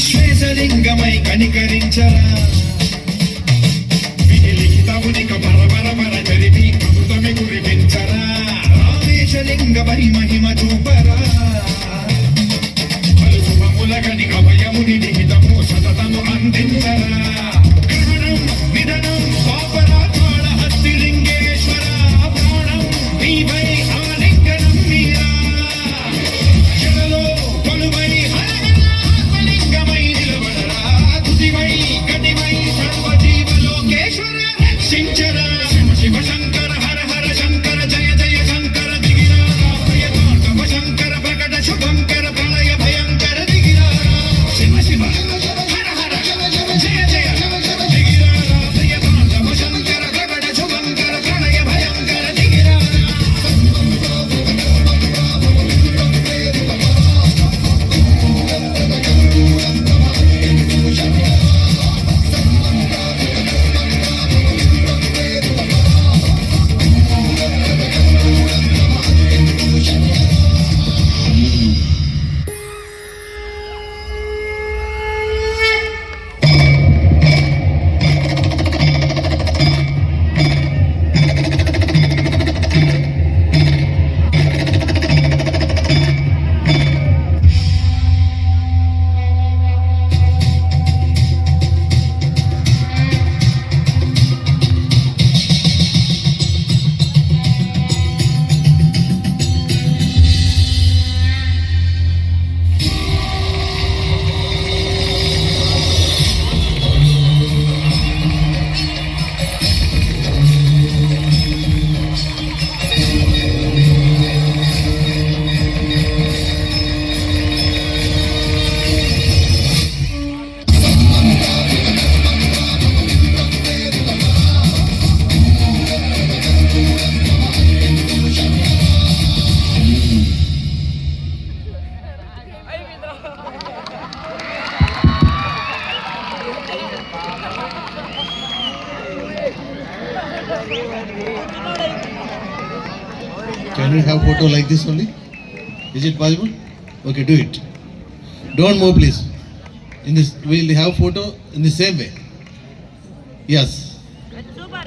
విశ్వేశలింగమై కనికరించరా వినిలిఖితమునిక పరపరపర జరిపి అమృతమి కురిపించరా రామేశలింగమై మహిమ చూపరా పలుకుమముల కనిక భయముని నిహితము సతతము అందించరా గ్రహణం నిధనం పాపరాత్మాల హస్తిలింగేశ్వర ప్రాణం నీవై ఆలింగనం మీరా జలలో కొలువై హరగణాత్మలింగమై నిలబడరా తుదివై గతివై సర్వజీవలోకేశ్వర రక్షించరా శివ శివ శంకర హర హర శంకర జయ జయ శంకర దిగిరా ప్రియతాండవ శంకర ప్రకట శుభంకర ప్రళయ భయంకర దిగిరా శివ శివ హర హర జయ జయ దిగిరా ప్రియతాండవ శంకర ప్రకట శుభంకర ప్రళయ భయంకర దిగిరా Can we have photo like this only? Is it possible? Okay, do it. Don't move, please. In this, we'll have photo in the same way. Yes. Super.